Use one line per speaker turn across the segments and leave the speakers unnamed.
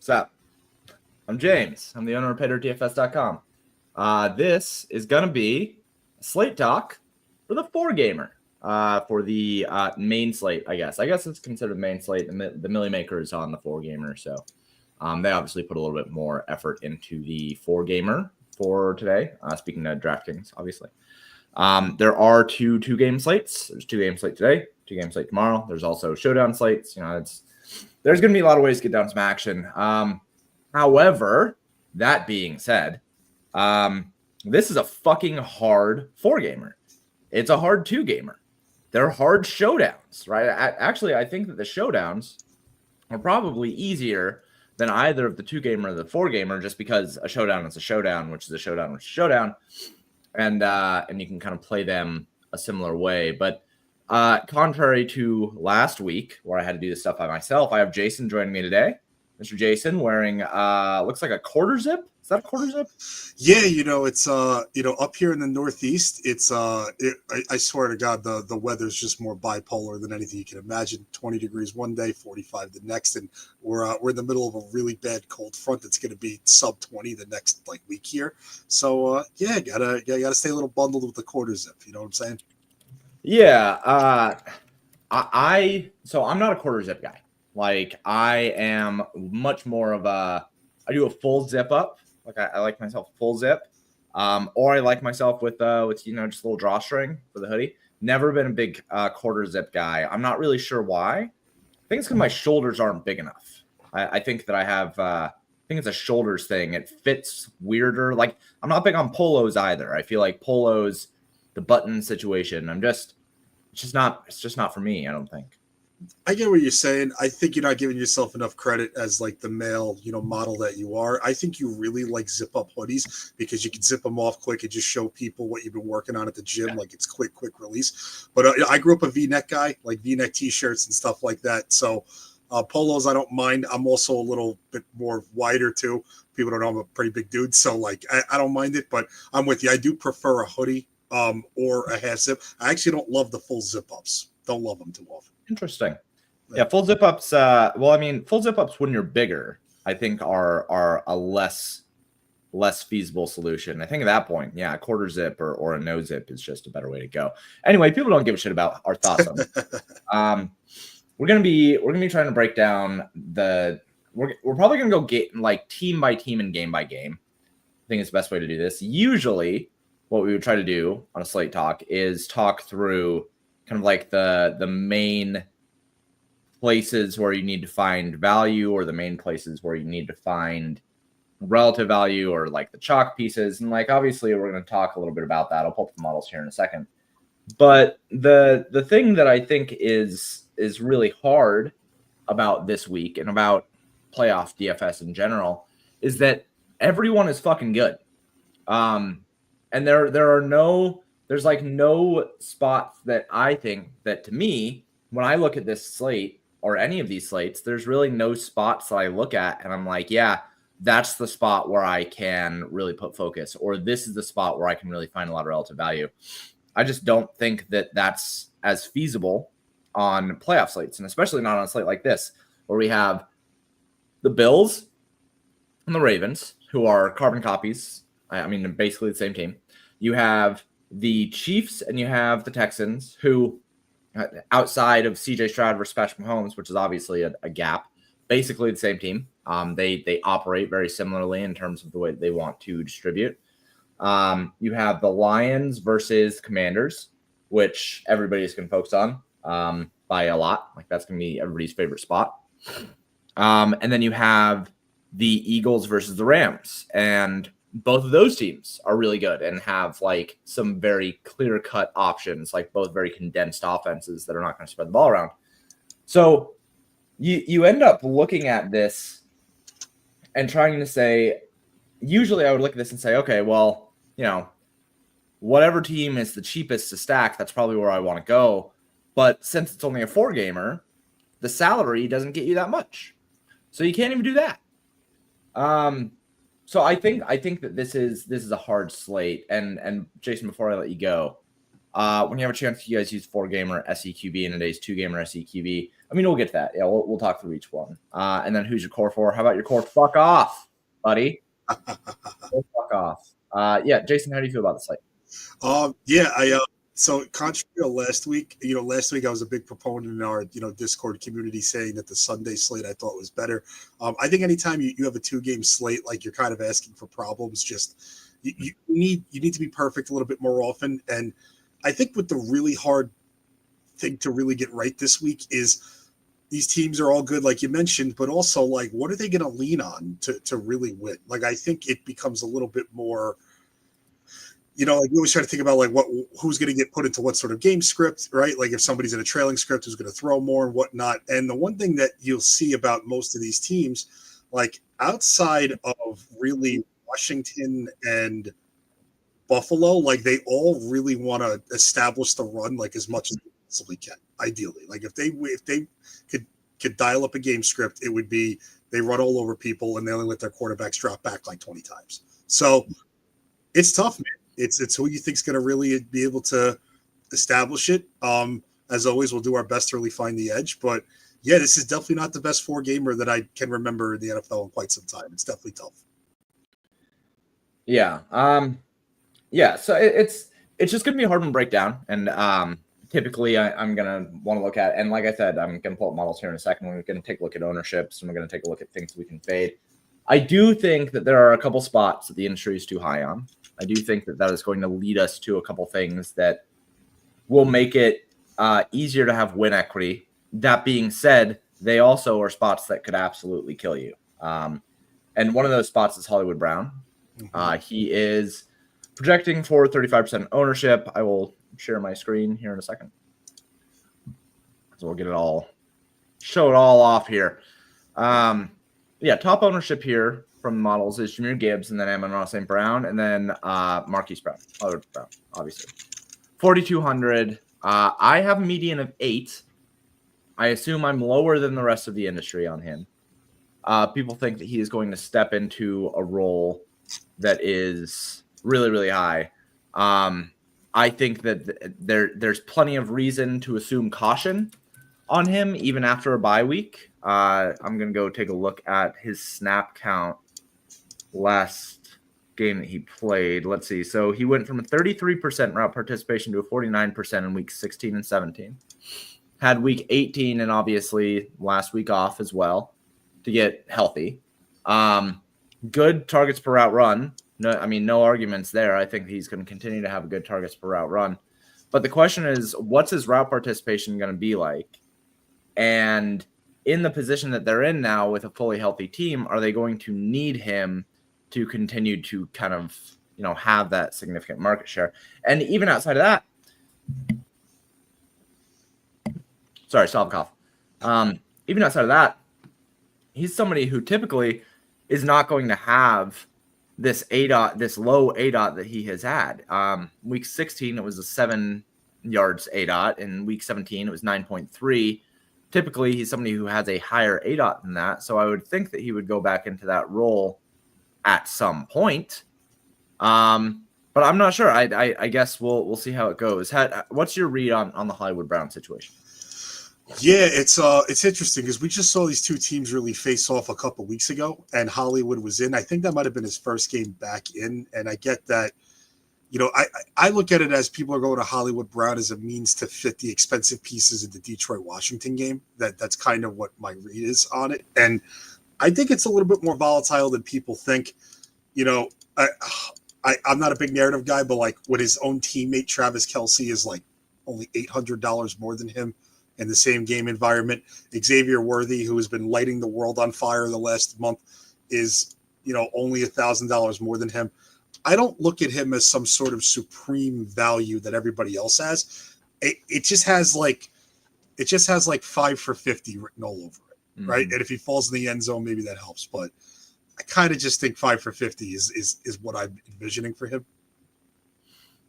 What's up? I'm James. I'm the owner of PaydirdTFS.com. This is going to be a slate talk for the four gamer, for the main slate, I guess. I guess it's considered main slate. The Millie Maker is on the four gamer, so they obviously put a little bit more effort into the four gamer for today. Speaking of DraftKings, obviously. There are two game slates. There's 2 game slate today, 2 game slate tomorrow. There's also showdown slates. There's going to be a lot of ways to get down some action. However, that being said, this is a fucking hard 4-gamer. It's a hard 2-gamer. They're hard showdowns, right? Actually, I think that the showdowns are probably easier than either of the 2-gamer or the 4-gamer, just because a showdown is a showdown, which is a showdown, which is a showdown, and you can kind of play them a similar way. But contrary to last week, where I had to do this stuff by myself, I have Jason joining me today. Mr. Jason wearing looks like a quarter zip. Is that a quarter zip?
Yeah, it's up here in the Northeast, it's I swear to God, the weather's just more bipolar than anything you can imagine. 20 degrees one day, 45 the next, and we're in the middle of a really bad cold front that's going to be sub 20 the next week here. So gotta stay a little bundled with the quarter zip. You know what I'm saying?
Yeah. I'm not a quarter zip guy. I am much more of I do a full zip up. I like myself full zip. Or I like myself with just a little drawstring for the hoodie. Never been a big quarter zip guy. I'm not really sure why. I think it's because my shoulders aren't big enough. I think that I have I think it's a shoulders thing. It fits weirder. I'm not big on polos either. I feel like polos, the button situation, it's just not for me, I don't think.
I get what you're saying. I think you're not giving yourself enough credit as the male, model that you are. I think you really like zip up hoodies because you can zip them off quick and just show people what you've been working on at the gym.
Yeah.
It's quick release. But I grew up a V-neck guy, V-neck t-shirts and stuff like that. So polos, I don't mind. I'm also a little bit more wider too. People don't know I'm a pretty big dude. So I don't mind it, but I'm with you. I do prefer a hoodie or a half zip. I actually don't love the full zip ups. Don't love them too often.
Interesting. Yeah, full zip ups. Full zip ups when you're bigger, I think are a less feasible solution. I think at that point, a quarter zip or a no zip is just a better way to go. Anyway, people don't give a shit about our thoughts on it. We're gonna be trying to break down we're probably gonna go team by team and game by game. I think it's the best way to do this. Usually, what we would try to do on a slate talk is talk through kind of the main places where you need to find value, or the main places where you need to find relative value, or the chalk pieces. And obviously we're going to talk a little bit about that. I'll pull up the models here in a second. But the thing that I think is really hard about this week and about playoff DFS in general is that everyone is fucking good. And there's no spots that I think that, to me, when I look at this slate or any of these slates, there's really no spots that I look at and I'm like, yeah, that's the spot where I can really put focus, or this is the spot where I can really find a lot of relative value. I just don't think that that's as feasible on playoff slates, and especially not on a slate like this, where we have the Bills and the Ravens, who are carbon copies. I mean, basically the same team. You have the Chiefs and you have the Texans, who, outside of CJ Stroud versus Patrick Mahomes, which is obviously a gap, basically the same team. They operate very similarly in terms of the way they want to distribute. You have the Lions versus Commanders, which everybody's going to focus on by a lot. That's going to be everybody's favorite spot. And then you have the Eagles versus the Rams, and both of those teams are really good and have some very clear-cut options, both very condensed offenses that are not going to spread the ball around. So you end up looking at this and trying to say, usually I would look at this and say, okay, well, whatever team is the cheapest to stack, that's probably where I want to go. But since it's only a 4-gamer, the salary doesn't get you that much. So you can't even do that. So I think that this is a hard slate. And Jason, before I let you go, when you have a chance, you guys use 4-gamer SEQB in today's 2-gamer SEQB. I mean, we'll get to that. Yeah, we'll talk through each one. And then who's your core for? How about your core? Fuck off, buddy. Fuck off. Yeah, Jason, how do you feel about the slate?
So contrary to last week, last week I was a big proponent in our, Discord community saying that the Sunday slate I thought was better. I think anytime you have a 2-game slate, like you're kind of asking for problems, just you need to be perfect a little bit more often. And I think with the really hard thing to really get right this week is these teams are all good, like you mentioned, but also like, what are they going to lean on to really win? Like, I think it becomes a little bit more, like we always try to think about like who's going to get put into what sort of game script, right? Like if somebody's in a trailing script, who's going to throw more and whatnot. And the one thing that you'll see about most of these teams, like outside of really Washington and Buffalo, like they all really want to establish the run like as much as they possibly can. Ideally, like if they could dial up a game script, it would be they run all over people and they only let their quarterbacks drop back like 20 times. So it's tough, man. It's who you think's going to really be able to establish it. As always, we'll do our best to really find the edge. But yeah, this is definitely not the best 4-gamer that I can remember in the NFL in quite some time. It's definitely tough.
Yeah. Yeah. So it's just going to be a hard one to break down. And typically I'm going to want to look at, and like I said, I'm going to pull up models here in a second. We're going to take a look at ownerships and we're going to take a look at things we can fade. I do think that there are a couple spots that the industry is too high on. I do think that is going to lead us to a couple things that will make it easier to have win equity. That being said, they also are spots that could absolutely kill you. And one of those spots is Hollywood Brown. He is projecting for 35% ownership. I will share my screen here in a second. So we'll show it all off here. Yeah, top ownership here from the models is Jahmyr Gibbs, and then Amon-Ra St. Brown, and then Marquise Brown, Hollywood Brown, obviously. 4,200. I have a median of 8. I assume I'm lower than the rest of the industry on him. People think that he is going to step into a role that is really, really high. I think that there's plenty of reason to assume caution on him, even after a bye week. I'm going to go take a look at his snap count last game that he played. Let's see. So he went from a 33% route participation to a 49% in week 16 and 17. Had week 18 and obviously last week off as well to get healthy. Good targets per route run. No arguments there. I think he's going to continue to have good targets per route run. But the question is, what's his route participation going to be like? And in the position that they're in now with a fully healthy team, are they going to need him to continue to kind of, have that significant market share? And even outside of that, sorry, stop cough. Even outside of that, he's somebody who typically is not going to have this this low ADOT that he has had. Week 16, it was a 7 yards ADOT. In week 17, it was 9.3. Typically, he's somebody who has a higher ADOT than that. So I would think that he would go back into that role at some point. But I'm not sure. I guess we'll see how it goes. What's your read on the Hollywood Brown situation?
Yeah, it's interesting because we just saw these two teams really face off a couple weeks ago, and Hollywood was in. I think that might have been his first game back in, and I get that. I look at it as people are going to Hollywood Brown as a means to fit the expensive pieces of the Detroit-Washington game. That's kind of what my read is on it, and I think it's a little bit more volatile than people think. I'm not a big narrative guy, but like when his own teammate Travis Kelce is like only $800 more than him in the same game environment. Xavier Worthy, who has been lighting the world on fire the last month, is only $1,000 more than him. I don't look at him as some sort of supreme value that everybody else has. It just has like 5 for 50 written all over it, right? And if he falls in the end zone, maybe that helps. But I kind of just think 5 for 50 is what I'm envisioning for him.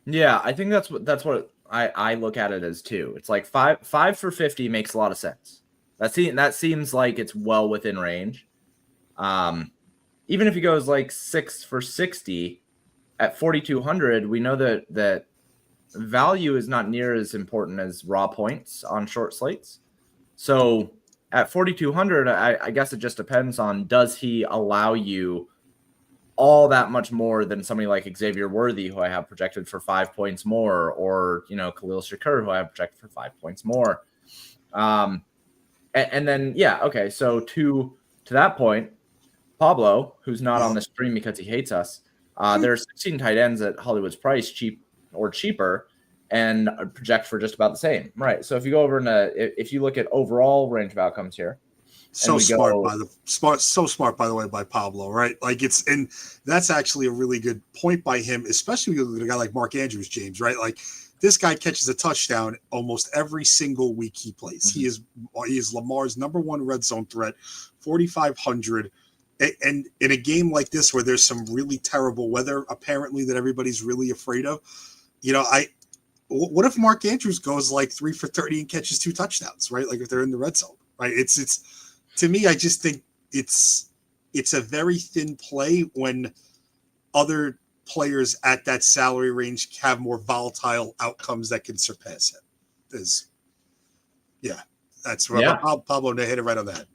Yeah, I think that's what I look at it as too. It's like 5 for 50 makes a lot of sense. That seems like it's well within range. Even if he goes like 6 for 60 at 4,200, we know that value is not near as important as raw points on short slates. So at 4,200, I guess it just depends on, does he allow you all that much more than somebody like Xavier Worthy, who I have projected for 5 points more, or, Khalil Shakur, who I have projected for 5 points more. And then, yeah, okay. So to that point, Pablo, who's not on the stream because he hates us, there are 16 tight ends at Hollywood's price, cheap or cheaper, and project for just about the same. Right. So if you go over if you look at overall range of outcomes here.
So smart by the way by Pablo, right? Like and that's actually a really good point by him, especially with a guy like Mark Andrews, James, right? Like this guy catches a touchdown almost every single week he plays. Mm-hmm. He is Lamar's number one red zone threat, 4,500. And in a game like this where there's some really terrible weather, apparently, that everybody's really afraid of, what if Mark Andrews goes like 3 for 30 and catches 2 touchdowns, right? Like if they're in the red zone, right? It's to me, I just think it's a very thin play when other players at that salary range have more volatile outcomes that can surpass him. That's what Pablo hit it right on the head.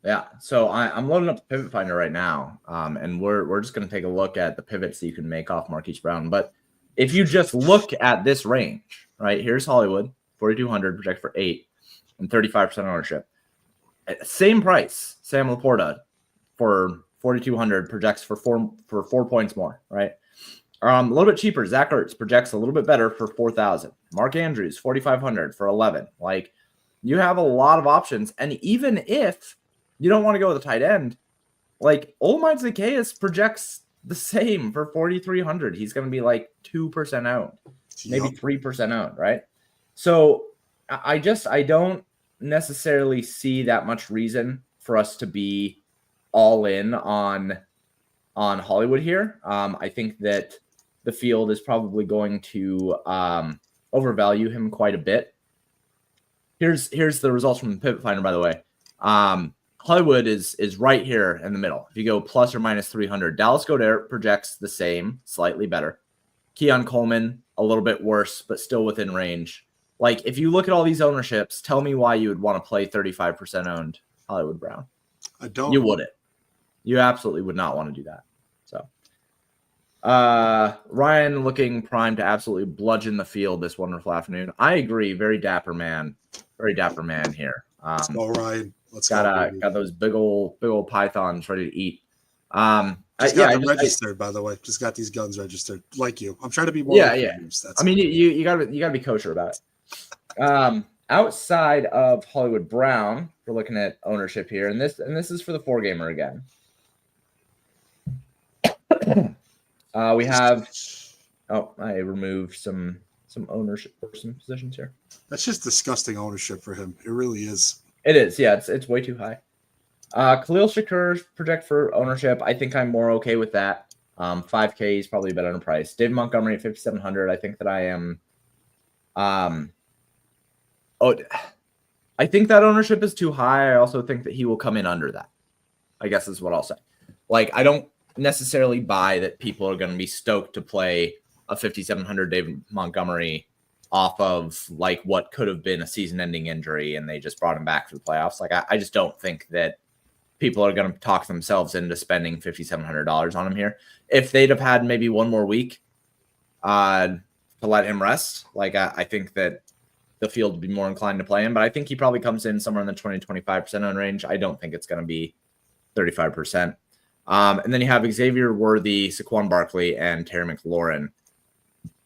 Yeah, so I'm loading up the pivot finder right now, and we're just going to take a look at the pivots that you can make off Marquise Brown. But if you just look at this range, right, here's Hollywood, 4,200, project for 8 and 35% ownership. Same price, Sam Laporta for 4,200 projects for 4 points more, right? A little bit cheaper, Zach Ertz projects a little bit better for 4,000. Mark Andrews, 4,500 for 11. Like, you have a lot of options, and even if you don't want to go with a tight end, like Olamide Zaccheaus projects the same for 4,300. He's going to be like 2% owned, maybe 3% owned, right? So I don't necessarily see that much reason for us to be all in on Hollywood here. I think that the field is probably going to overvalue him quite a bit. Here's the results from the pivot finder, by the way. Hollywood is right here in the middle. If you go plus or minus 300, Dallas Goedert projects the same, slightly better. Keon Coleman, a little bit worse, but still within range. Like, if you look at all these ownerships, tell me why you would want to play 35% owned Hollywood Brown.
I don't.
You wouldn't. You absolutely would not want to do that. So, Ryan looking primed to absolutely bludgeon the field this wonderful afternoon. I agree. Very dapper man. Very dapper man here.
Let's go, Ryan.
Got those big old pythons ready to eat.
Registered, by the way. Just got these guns registered, like you. I'm trying to be more.
You gotta be kosher about it. Outside of Hollywood Brown, we're looking at ownership here, and this is for the 4-gamer again. We have. Oh, I removed some ownership for some positions here.
That's just disgusting ownership for him. It really is.
It is, yeah. It's way too high. Khalil Shakur's project for ownership, I think I'm more okay with that. 5K is probably a bit underpriced. David Montgomery at 5,700. I think that I am. I think that ownership is too high. I also think that he will come in under that, I guess is what I'll say. Like, I don't necessarily buy that people are going to be stoked to play a 5,700 David Montgomery off of like what could have been a season-ending injury, and they just brought him back for the playoffs. Like, I just don't think that people are going to talk themselves into spending $5,700 on him here. If they'd have had maybe one more week to let him rest, like I think that the field would be more inclined to play him. But I think he probably comes in somewhere in the 20-25% own range. I don't think it's going to be 35%. And then you have Xavier Worthy, Saquon Barkley, and Terry McLaurin.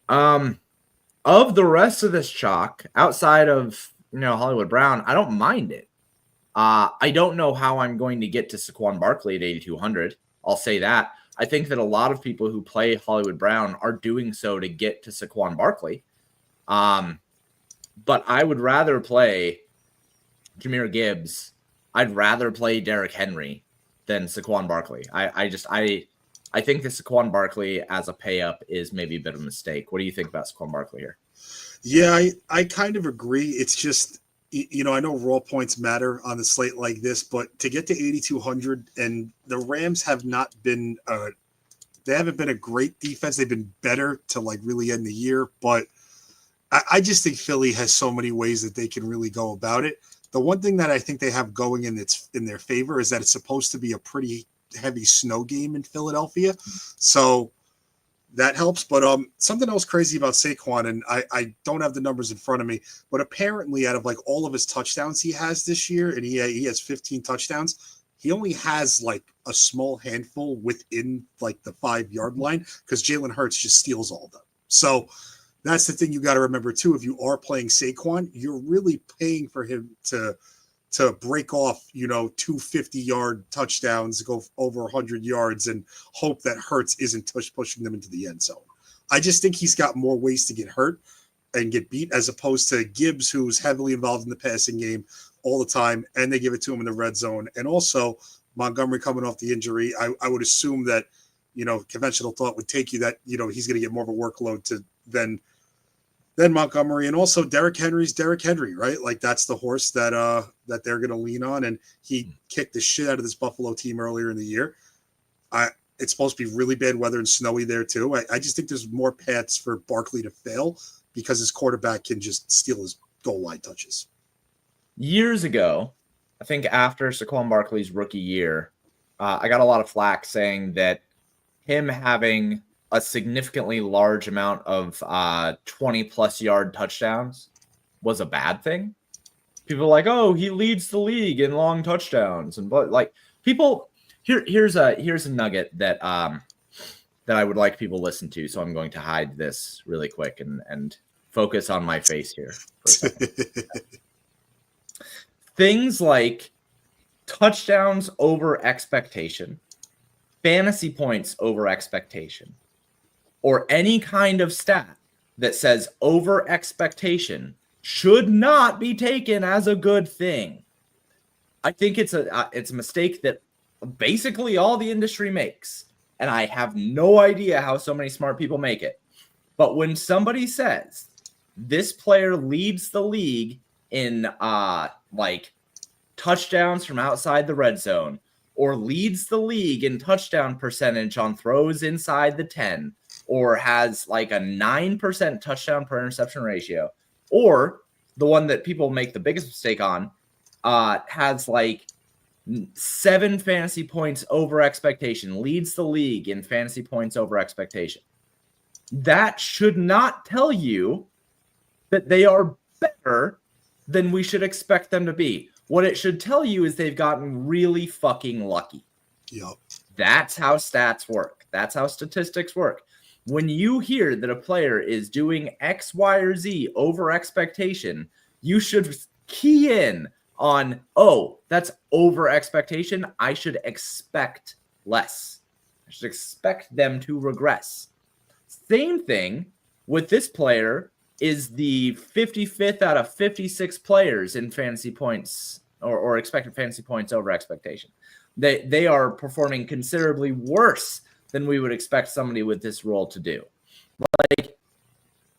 Of the rest of this chalk, outside of Hollywood Brown, I don't mind it. I don't know how I'm going to get to Saquon Barkley at 8,200. I'll say that. I think that a lot of people who play Hollywood Brown are doing so to get to Saquon Barkley. But I would rather play Jahmyr Gibbs. I'd rather play Derrick Henry than Saquon Barkley. I think the Saquon Barkley as a pay up is maybe a bit of a mistake. What do you think about Saquon Barkley here?
Yeah, I kind of agree. It's just, I know raw points matter on the slate like this, but to get to 8,200, and the Rams have not been, they haven't been a great defense. They've been better to like really end the year, but I just think Philly has so many ways that they can really go about it. The one thing that I think they have going in their favor is that it's supposed to be a pretty heavy snow game in Philadelphia. So that helps. But something else crazy about Saquon, and I don't have the numbers in front of me, but apparently out of like all of his touchdowns he has this year, and he has 15 touchdowns, he only has like a small handful within like the 5-yard line because Jalen Hurts just steals all of them. So that's the thing you got to remember too. If you are playing Saquon, you're really paying for him to break off, 250-yard touchdowns, go over 100 yards, and hope that Hurts isn't pushing them into the end zone. I just think he's got more ways to get hurt and get beat as opposed to Gibbs, who's heavily involved in the passing game all the time, and they give it to him in the red zone. And also Montgomery coming off the injury, I would assume that, conventional thought would take you that, he's going to get more of a workload than Montgomery. And also Derrick Henry's Derrick Henry, right? Like that's the horse that they're going to lean on. And he kicked the shit out of this Buffalo team earlier in the year. It's supposed to be really bad weather and snowy there too. I just think there's more paths for Barkley to fail because his quarterback can just steal his goal line touches.
Years ago, I think after Saquon Barkley's rookie year, I got a lot of flack saying that him having a significantly large amount of 20-plus yard touchdowns was a bad thing. People are like, oh, he leads the league in long touchdowns. And but like people here's a nugget that I would like people to listen to. So I'm going to hide this really quick and focus on my face here for a second. Things like touchdowns over expectation, fantasy points over expectation, or any kind of stat that says over expectation should not be taken as a good thing. I think it's a mistake that basically all the industry makes, and I have no idea how so many smart people make it. But when somebody says this player leads the league in like touchdowns from outside the red zone, or leads the league in touchdown percentage on throws inside the 10, or has like a 9% touchdown per interception ratio, or the one that people make the biggest mistake on, has like 7 fantasy points over expectation, leads the league in fantasy points over expectation. That should not tell you that they are better than we should expect them to be. What it should tell you is they've gotten really fucking lucky.
Yep.
That's how stats work. That's how statistics work. When you hear that a player is doing X, Y, or Z over expectation, you should key in on, oh, that's over expectation. I should expect less. I should expect them to regress. Same thing with this player is the 55th out of 56 players in fantasy points or expected fantasy points over expectation. They are performing considerably worse than we would expect somebody with this role to do.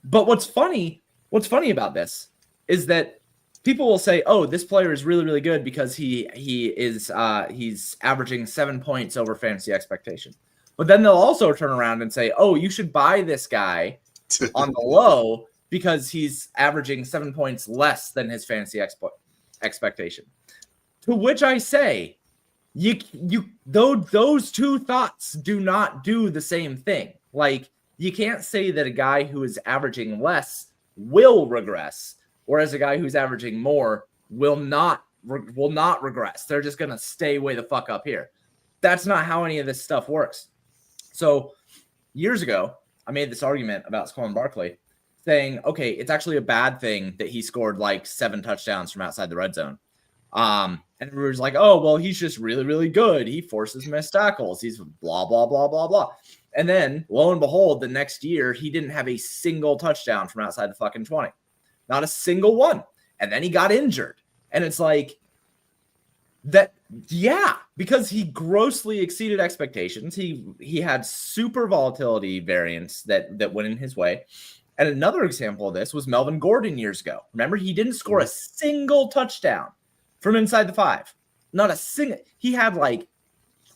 But what's funny about this is that people will say, "Oh, this player is really, really good because he's averaging 7 points over fantasy expectation." But then they'll also turn around and say, "Oh, you should buy this guy on the low because he's averaging 7 points less than his fantasy expectation." To which I say, those two thoughts do not do the same thing. Like, you can't say that a guy who is averaging less will regress, whereas a guy who's averaging more will not regress. They're just going to stay way the fuck up here. That's not how any of this stuff works. So years ago, I made this argument about Saquon Barkley saying, okay, it's actually a bad thing that he scored like 7 touchdowns from outside the red zone. And everyone's like, oh, well, he's just really, really good. He forces missed tackles. He's blah, blah, blah, blah, blah. And then, lo and behold, the next year, he didn't have a single touchdown from outside the fucking 20. Not a single one. And then he got injured. And it's like, that, yeah, because he grossly exceeded expectations. He had super volatility variance that went in his way. And another example of this was Melvin Gordon years ago. Remember, he didn't score a single touchdown from inside the 5. Not a single. He had like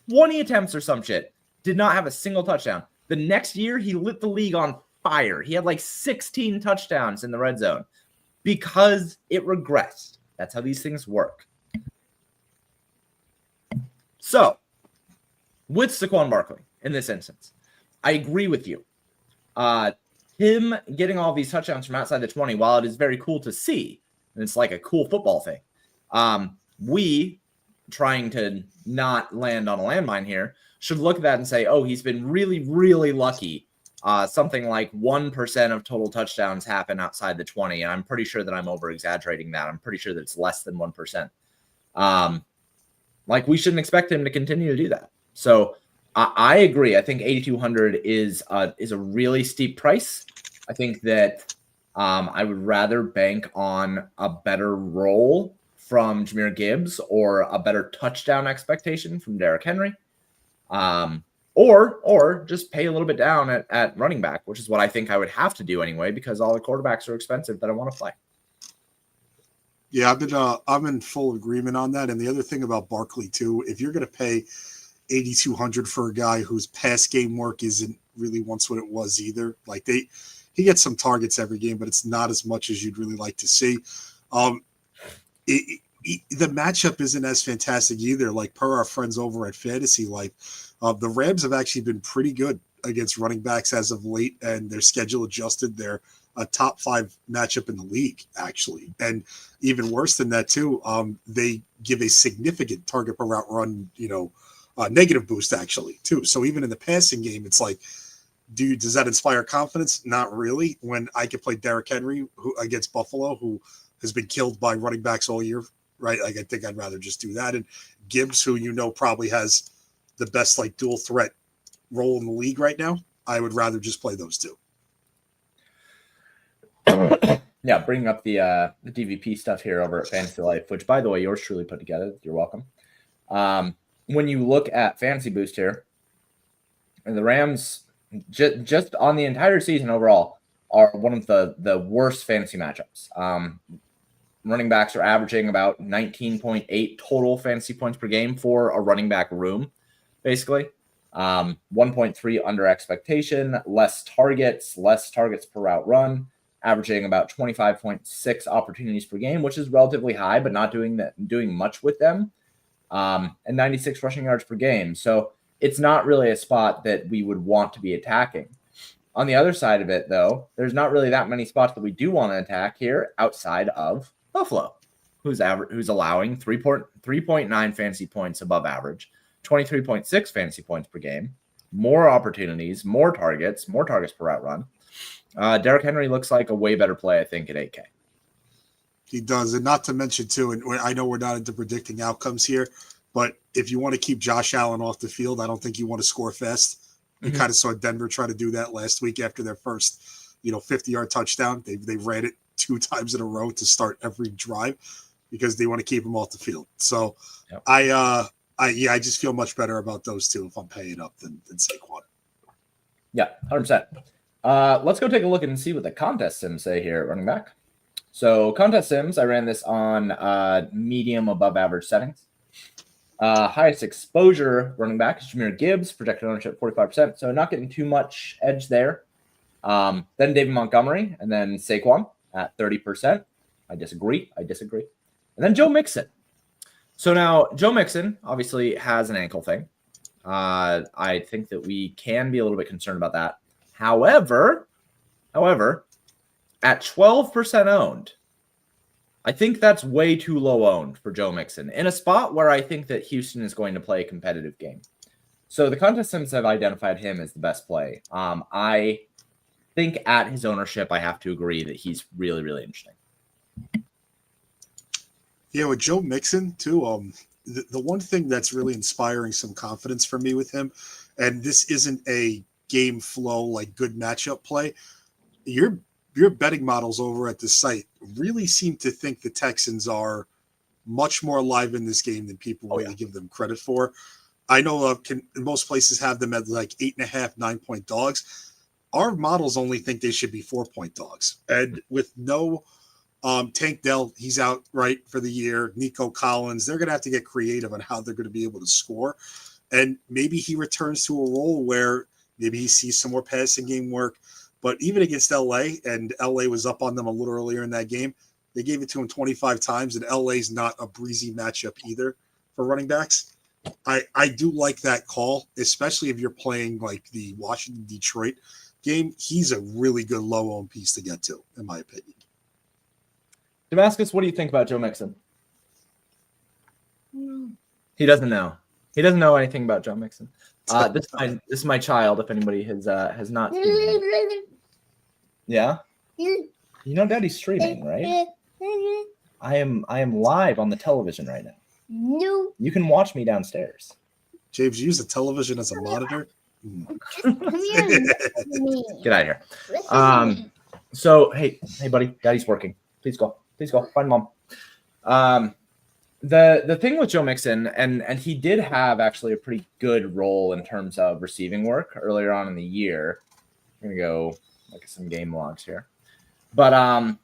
20 attempts or some shit. Did not have a single touchdown. The next year, he lit the league on fire. He had like 16 touchdowns in the red zone because it regressed. That's how these things work. So, with Saquon Barkley in this instance, I agree with you. Him getting all these touchdowns from outside the 20, while it is very cool to see, and it's like a cool football thing, we, trying to not land on a landmine here, should look at that and say, oh, he's been really, really lucky. Something like 1% of total touchdowns happen outside the 20, and I'm pretty sure that I'm over-exaggerating that. I'm pretty sure that it's less than 1%. Like, we shouldn't expect him to continue to do that. So I agree. I think 8,200 is a really steep price. I think that I would rather bank on a better roll from Jahmyr Gibbs or a better touchdown expectation from Derrick Henry, or just pay a little bit down at running back, which is what I think I would have to do anyway, because all the quarterbacks are expensive that I want to play.
Yeah, I'm in full agreement on that. And the other thing about Barkley too, if you're going to pay 8,200 for a guy whose pass game work isn't really once what it was either, like he gets some targets every game, but it's not as much as you'd really like to see. The matchup isn't as fantastic either. Like, per our friends over at Fantasy Life, the Rams have actually been pretty good against running backs as of late, and their schedule adjusted. They're a top 5 matchup in the league, actually. And even worse than that, too, they give a significant target per route run, negative boost, actually, too. So even in the passing game, it's like, does that inspire confidence? Not really. When I could play Derrick Henry against Buffalo, who has been killed by running backs all year, right? Like, I think I'd rather just do that. And Gibbs, who probably has the best like dual threat role in the league right now, I would rather just play those two.
Yeah, bringing up the DVP stuff here over at Fantasy Life, which, by the way, yours truly put together. You're welcome. When you look at Fantasy Boost here, and the Rams, just on the entire season overall, are one of the worst fantasy matchups. Running backs are averaging about 19.8 total fantasy points per game for a running back room, basically. 1.3 under expectation, less targets per route run, averaging about 25.6 opportunities per game, which is relatively high, but not doing much with them. And 96 rushing yards per game. So it's not really a spot that we would want to be attacking. On the other side of it, though, there's not really that many spots that we do want to attack here outside of Buffalo, who's allowing 3.9 fantasy points above average, 23.6 fantasy points per game, more opportunities, more targets per route run. Derrick Henry looks like a way better play, I think, at 8K.
He does. And not to mention, too, and I know we're not into predicting outcomes here, but if you want to keep Josh Allen off the field, I don't think you want to score fast. You kind of saw Denver try to do that last week after their first, 50-yard touchdown. They ran it 2 times in a row to start every drive because they want to keep him off the field. So yep. I just feel much better about those two if I'm paying up than Saquon.
Yeah, 100%. Let's go take a look and see what the contest sims say here at running back. So contest sims, I ran this on medium above average settings. Highest exposure running back is Jahmyr Gibbs, projected ownership 45%. So not getting too much edge there. Then David Montgomery, and then Saquon at 30%. I disagree. And then Joe Mixon. So now Joe Mixon obviously has an ankle thing. I think that we can be a little bit concerned about that. However, at 12% owned, I think that's way too low owned for Joe Mixon in a spot where I think that Houston is going to play a competitive game. So the contest sims have identified him as the best play. I think at his ownership, I have to agree that he's really, really interesting.
Yeah, with Joe Mixon too, the one thing that's really inspiring some confidence for me with him, and this isn't a game flow, like good matchup play, your betting models over at the site really seem to think the Texans are much more alive in this game than people really give them credit for. I know most places have them at like 8.5, 9-point dogs. Our models only think they should be 4-point dogs. And with no Tank Dell, he's out right for the year. Nico Collins, they're going to have to get creative on how they're going to be able to score. And maybe he returns to a role where maybe he sees some more passing game work. But even against LA, and LA was up on them a little earlier in that game, They gave it to him 25 times, and LA's not a breezy matchup either for running backs. I do like that call, especially if you're playing like the Washington-Detroit game. He's a really good low-owned piece to get to, in my opinion.
Damascus, what do you think about Joe Mixon? He doesn't know. He doesn't know anything about Joe Mixon. This is my child. If anybody has not seen him. Yeah, you know Daddy's streaming, right? I am live on the television right now. No, you can watch me downstairs.
James, you use the television as a monitor.
Get out of here. So hey, buddy, Daddy's working. Please go. Find mom. The thing with Joe Mixon, and he did have actually a pretty good role in terms of receiving work earlier on in the year. I'm gonna go look at some game logs here, but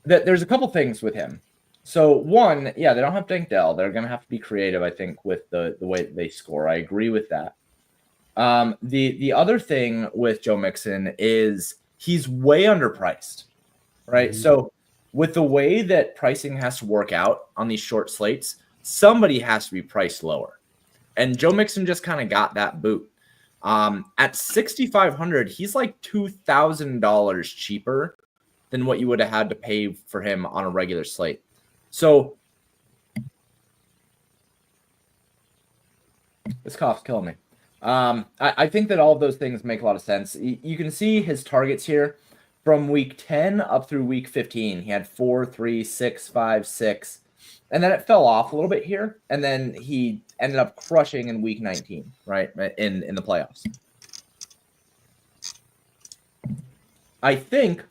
there's a couple things with him. So one, yeah, they don't have Tank Dell. They're gonna have to be creative, I think, with the way that they score. I agree with that. The other thing with Joe Mixon is he's way underpriced, right? Mm-hmm. So with the way that pricing has to work out on these short slates, somebody has to be priced lower. And Joe Mixon just kind of got that boot. At 6,500, he's like $2,000 cheaper than what you would have had to pay for him on a regular slate. So this cough's killing me. I think that all of those things make a lot of sense. You can see his targets here. From week 10 up through week 15, he had 4, 3, 6, 5, 6. And then it fell off a little bit here. And then he ended up crushing in week 19, right, in the playoffs. I think,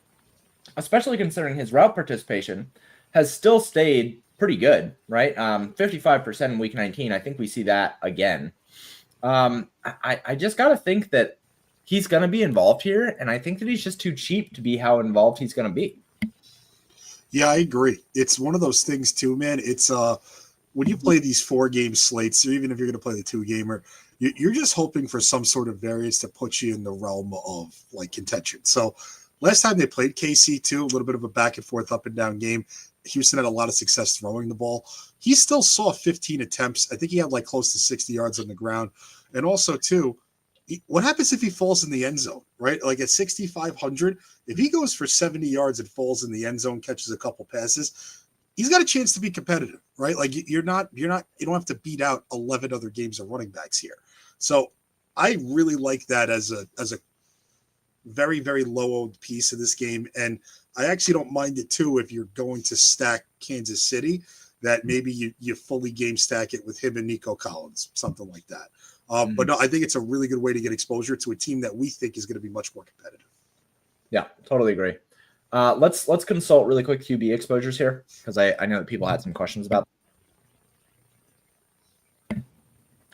especially considering his route participation, has still stayed pretty good, right? 55% in week 19. I think we see that again. I just got to think that he's going to be involved here, and I think that he's just too cheap to be how involved he's going to be.
Yeah, I agree. It's one of those things too, man. It's when you play these 4-game slates, or even if you're going to play the 2-gamer, you're just hoping for some sort of variance to put you in the realm of like contention. So last time they played KC too, a little bit of a back and forth, up and down game. Houston had a lot of success throwing the ball. He still saw 15 attempts. I think he had like close to 60 yards on the ground. And also too, what happens if he falls in the end zone, right? Like at 6,500, if he goes for 70 yards and falls in the end zone, catches a couple passes, he's got a chance to be competitive, right? Like you don't have to beat out 11 other games of running backs here. So I really like that as a very, very low-owned piece of this game. And I actually don't mind it too if you're going to stack Kansas City, that maybe you fully game stack it with him and Nico Collins, something like that. But no, I think it's a really good way to get exposure to a team that we think is going to be much more competitive. Yeah,
totally agree. Let's consult really quick QB exposures here, because I know that people had some questions about.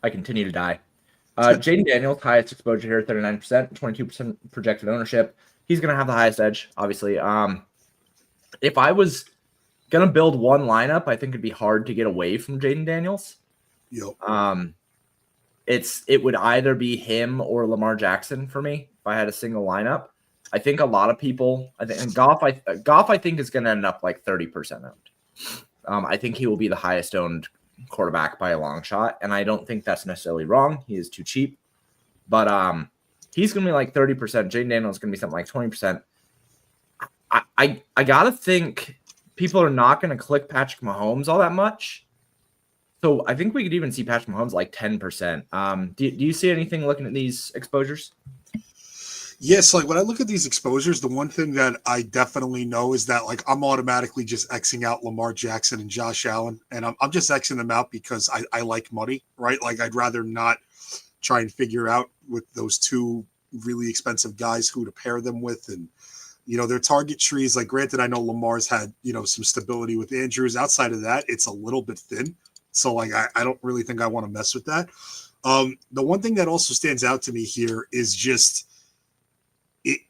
I continue to die. Jaden Daniels, highest exposure here, 39%, 22% projected ownership. He's going to have the highest edge, obviously. If I was going to build one lineup, I think it'd be hard to get away from Jaden Daniels.
Yep.
It would either be him or Lamar Jackson for me if I had a single lineup. I think a lot of people, Goff I think is going to end up like 30% owned. I think he will be the highest owned quarterback by a long shot, and I don't think that's necessarily wrong. He is too cheap, but he's going to be like 30%. Jaden Daniels is going to be something like 20%. I got to think people are not going to click Patrick Mahomes all that much. So I think we could even see Patrick Mahomes like 10%. Do you see anything looking at these exposures?
Yes, like when I look at these exposures, the one thing that I definitely know is that like I'm automatically just Xing out Lamar Jackson and Josh Allen, and I'm just Xing them out because I like money, right? Like I'd rather not try and figure out with those two really expensive guys who to pair them with, and their target trees. Like granted, I know Lamar's had some stability with Andrews. Outside of that, it's a little bit thin. So like I don't really think I want to mess with that. The one thing that also stands out to me here is just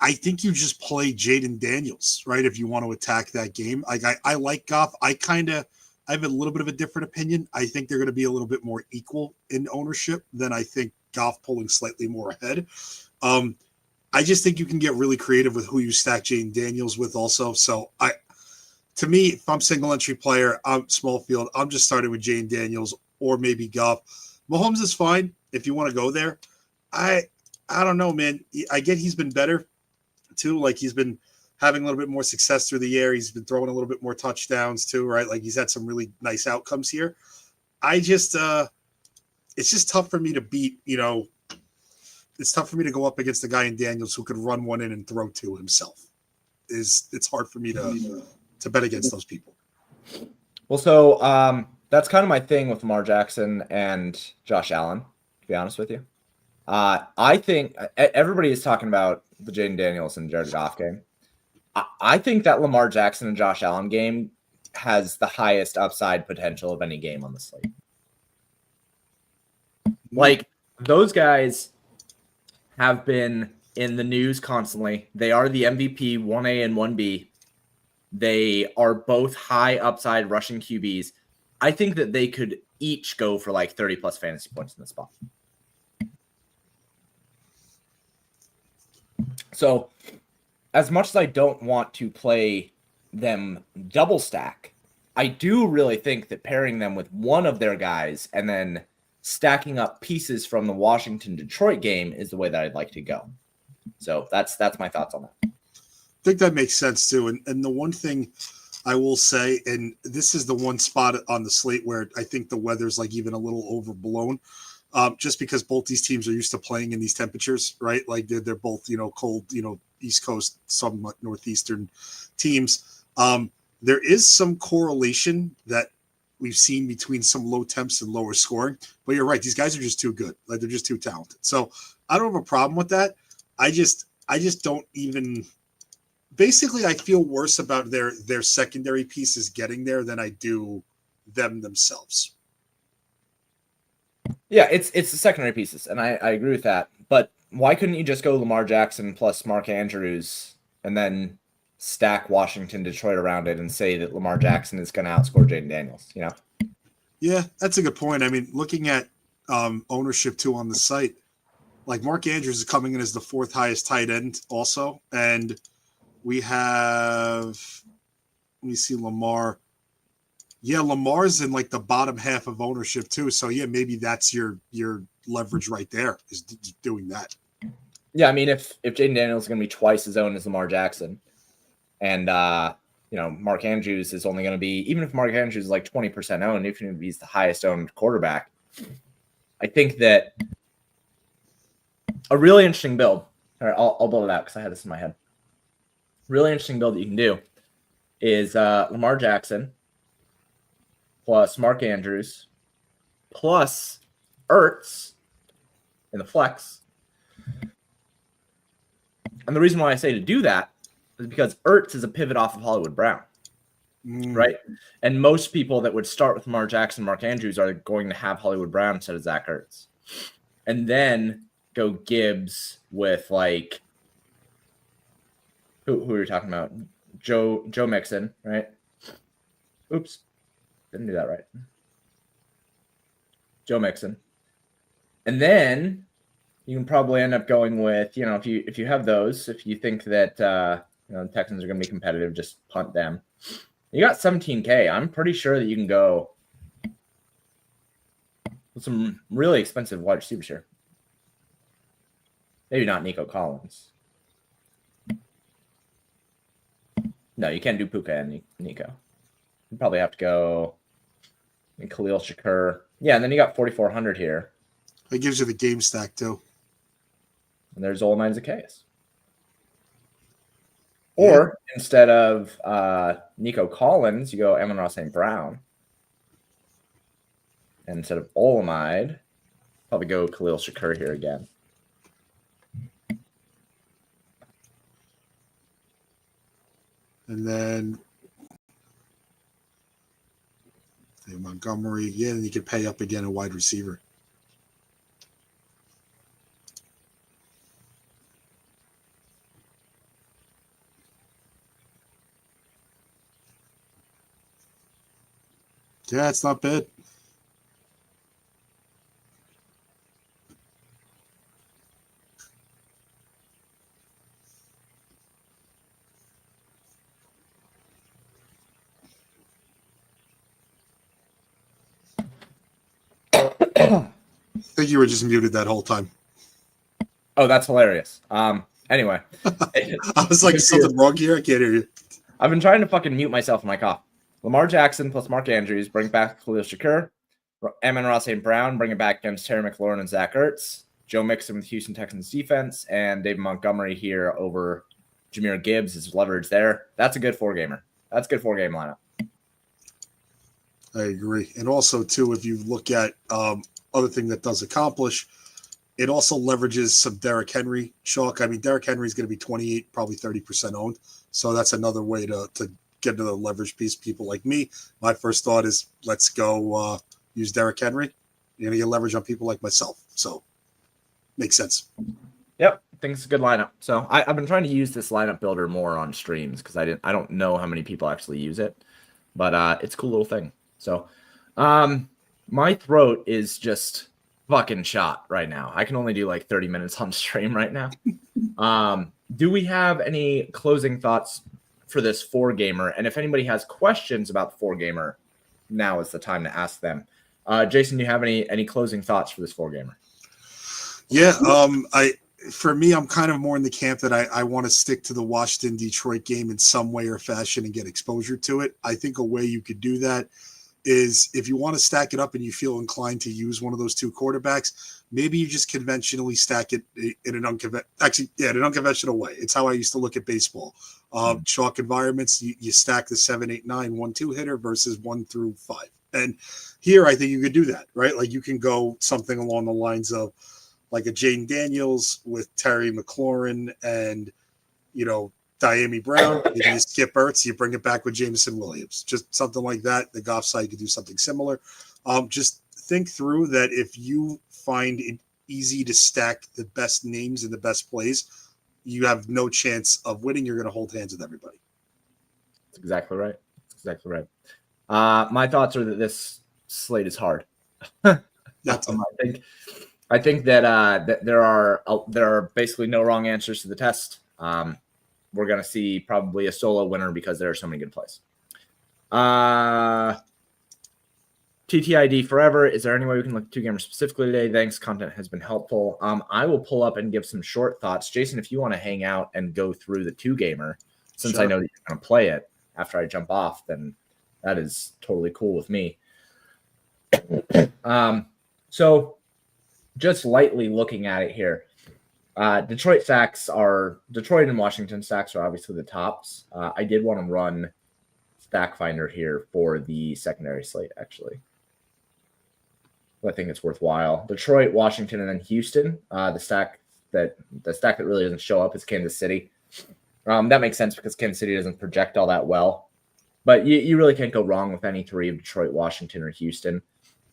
I think you just play Jaden Daniels, right? If you want to attack that game. Like I like Goff. I have a little bit of a different opinion. I think they're going to be a little bit more equal in ownership than I think Goff pulling slightly more ahead. I just think you can get really creative with who you stack Jaden Daniels with also. So to me, if I'm single entry player, I'm small field. I'm just starting with Jane Daniels or maybe Goff. Mahomes is fine if you want to go there. I don't know, man. I get he's been better too. Like he's been having a little bit more success through the air. He's been throwing a little bit more touchdowns too, right? Like he's had some really nice outcomes here. I just it's just tough for me to beat, it's tough for me to go up against the guy in Daniels who could run one in and throw two himself. It's hard for me to bet against those people.
Well, so that's kind of my thing with Lamar Jackson and Josh Allen, to be honest with you. I think everybody is talking about the Jaden Daniels and Jared Goff game. I think that Lamar Jackson and Josh Allen game has the highest upside potential of any game on the slate. Like, those guys have been in the news constantly. They are the MVP 1A and 1B. They are both high upside rushing QBs. I think that they could each go for like 30 plus fantasy points in the spot. So as much as I don't want to play them double stack, I do really think that pairing them with one of their guys and then stacking up pieces from the Washington-Detroit game is the way that I'd like to go. So that's my thoughts on that.
I think that makes sense too. And the one thing I will say, and this is the one spot on the slate where I think the weather's like even a little overblown, just because both these teams are used to playing in these temperatures, right? Like they're both, cold, East Coast, somewhat Northeastern teams. There is some correlation that we've seen between some low temps and lower scoring, but you're right. These guys are just too good. Like they're just too talented. So I don't have a problem with that. I just don't even. Basically, I feel worse about their secondary pieces getting there than I do them themselves.
Yeah, it's the secondary pieces, and I agree with that. But why couldn't you just go Lamar Jackson plus Mark Andrews and then stack Washington, Detroit around it and say that Lamar Jackson is going to outscore Jaden Daniels,
Yeah, that's a good point. I mean, looking at ownership too on the site, like Mark Andrews is coming in as the fourth highest tight end also. And we have, let me see, Lamar. Yeah, Lamar's in like the bottom half of ownership too. So yeah, maybe that's your leverage right there is doing that.
Yeah, I mean, if Jaden Daniels is going to be twice as owned as Lamar Jackson, and Mark Andrews is only going to be, even if Mark Andrews is like 20% owned, even if he's the highest owned quarterback, I think that a really interesting build. All right, I'll build it out because I had this in my head. Really interesting build that you can do is Lamar Jackson plus Mark Andrews plus Ertz in the flex. And the reason why I say to do that is because Ertz is a pivot off of Hollywood Brown, right? And most people that would start with Lamar Jackson, Mark Andrews are going to have Hollywood Brown instead of Zach Ertz. And then go Gibbs with like, who are you talking about? Joe Mixon, right? Oops. Didn't do that right. Joe Mixon. And then you can probably end up going with, if you have those, if you think that the Texans are going to be competitive, just punt them. You got 17K. I'm pretty sure that you can go with some really expensive wide receivers here. Maybe not Nico Collins. No, you can't do Puka and Nico. You probably have to go Khalil Shakur. Yeah, and then you got 4,400 here.
It gives you the game stack too.
And there's all nines of Ks. Or instead of Nico Collins, you go Amon-Ra St. Brown. And instead of Olamide, probably go Khalil Shakur here again.
And then Montgomery, and you could pay up again a wide receiver. Yeah, it's not bad. I think you were just muted that whole time.
Oh, that's hilarious. Anyway.
I was like, something wrong here? I can't hear you.
I've been trying to fucking mute myself in my cough. Lamar Jackson plus Mark Andrews, bring back Khalil Shakur. Amon-Ra St. Brown, bring it back against Terry McLaurin and Zach Ertz. Joe Mixon with Houston Texans defense. And David Montgomery here over Jahmyr Gibbs is leverage there. That's a good four-gamer. That's a good four-game lineup.
I agree. And also, too, if you look at other thing that does accomplish, it also leverages some Derrick Henry chalk. I mean, Derrick Henry is going to be 28, probably 30% owned. So that's another way to get into the leverage piece. People like me, my first thought is let's go use Derrick Henry. You're going to get leverage on people like myself. So makes sense.
Yep. I think it's a good lineup. So I've been trying to use this lineup builder more on streams because I don't know how many people actually use it, but it's a cool little thing. So my throat is just fucking shot right now. I can only do like 30 minutes on stream right now. Do we have any closing thoughts for this four gamer? And if anybody has questions about the four gamer, now is the time to ask them. Jason, do you have any closing thoughts for this four gamer?
Yeah, for me, I'm kind of more in the camp that I want to stick to the Washington-Detroit game in some way or fashion and get exposure to it. I think a way you could do that is if you want to stack it up and you feel inclined to use one of those two quarterbacks, maybe you just conventionally stack it in an unconventional way. It's how I used to look at baseball. Chalk environments, you stack the 7, 8, 9, 1, 2 hitter versus 1 through 5. And here I think you could do that, right? Like you can go something along the lines of like a Jaden Daniels with Terry McLaurin and, Diami Brown. If you skip Ertz, you bring it back with Jameson Williams. Just something like that. The Goff side could do something similar. Just think through that if you find it easy to stack the best names and the best plays, you have no chance of winning. You're going to hold hands with everybody.
That's exactly right. My thoughts are that this slate is hard. I think that there are basically no wrong answers to the test. We're going to see probably a solo winner because there are so many good plays. TTID forever. Is there any way we can look at two gamers specifically today? Thanks. Content has been helpful. I will pull up and give some short thoughts. Jason, if you want to hang out and go through the two gamer, since I know that you're going to play it after I jump off, then that is totally cool with me. So just lightly looking at it here, Detroit and Washington stacks are obviously the tops. I did want to run Stack Finder here for the secondary slate, actually. I think it's worthwhile. Detroit, Washington, and then Houston. The stack that really doesn't show up is Kansas City. That makes sense because Kansas City doesn't project all that well. But you really can't go wrong with any three of Detroit, Washington, or Houston.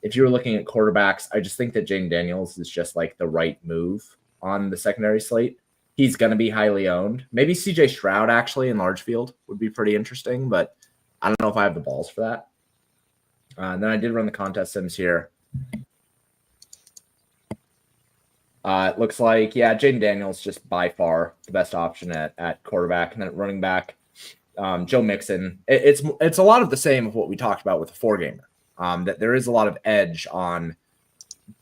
If you were looking at quarterbacks, I just think that Jaden Daniels is just like the right move on the secondary slate. He's going to be highly owned. Maybe CJ Stroud actually in large field would be pretty interesting, but I don't know if I have the balls for that. And then I did run the contest sims here. It looks like, Jaden Daniels just by far the best option at quarterback. And then at running back, Joe Mixon. It's a lot of the same of what we talked about with the four gamer. That there is a lot of edge on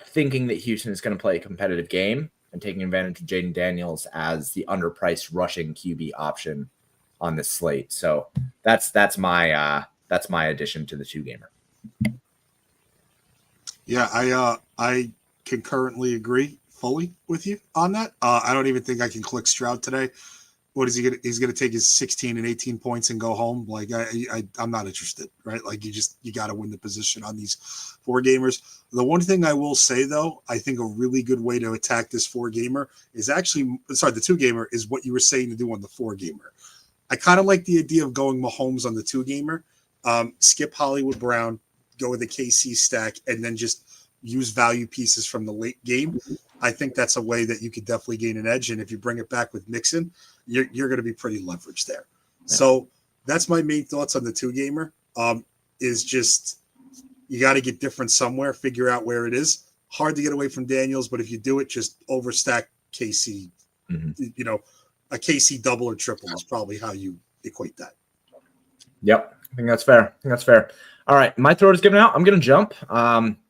thinking that Houston is going to play a competitive game and taking advantage of Jaden Daniels as the underpriced rushing QB option on this slate. So that's my addition to the two gamer. Yeah,
I concurrently agree fully with you on that. I don't even think I can click Stroud today. What is he gonna? He's gonna take his 16 and 18 points and go home. Like I'm not interested, right? Like you got to win the position on these four gamers. The one thing I will say though, I think a really good way to attack this four gamer is the two gamer is what you were saying to do on the four gamer. I kind of like the idea of going Mahomes on the two gamer, skip Hollywood Brown, go with the KC stack, and then just use value pieces from the late game. I think that's a way that you could definitely gain an edge. And if you bring it back with Mixon, you're going to be pretty leveraged there. Yeah. So that's my main thoughts on the two gamer. Is just you got to get different somewhere, figure out where it is. Hard to get away from Daniels, but if you do it, just overstack KC. Mm-hmm. A KC double or triple is probably how you equate that.
Yep, I think that's fair. All right, my throat is giving out. I'm going to jump.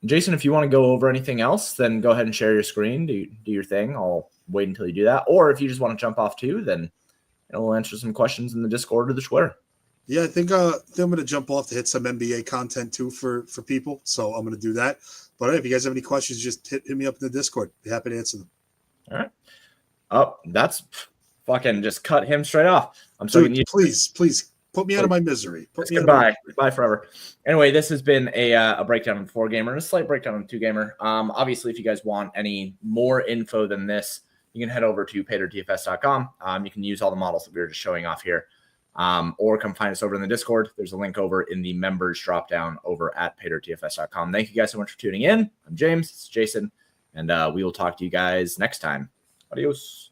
Jason, if you want to go over anything else, then go ahead and share your screen. Do your thing. I'll wait until you do that. Or if you just want to jump off too, then we'll answer some questions in the Discord or the Twitter.
Yeah, I think I'm going to jump off to hit some NBA content too for people. So I'm going to do that. But if you guys have any questions, just hit me up in the Discord. Be happy to answer them.
All right. Oh, that's fucking just cut him straight off. I'm so
Dude, please put me out of my misery.
Goodbye forever. Anyway, this has been a breakdown of the 4-gamer and a slight breakdown of the 2-gamer. Obviously, if you guys want any more info than this, you can head over to PaydirdTFS.com. You can use all the models that we were just showing off here, or come find us over in the Discord. There's a link over in the members dropdown over at PaydirdTFS.com. Thank you guys so much for tuning in. I'm James. It's Jason, and we will talk to you guys next time. Adios.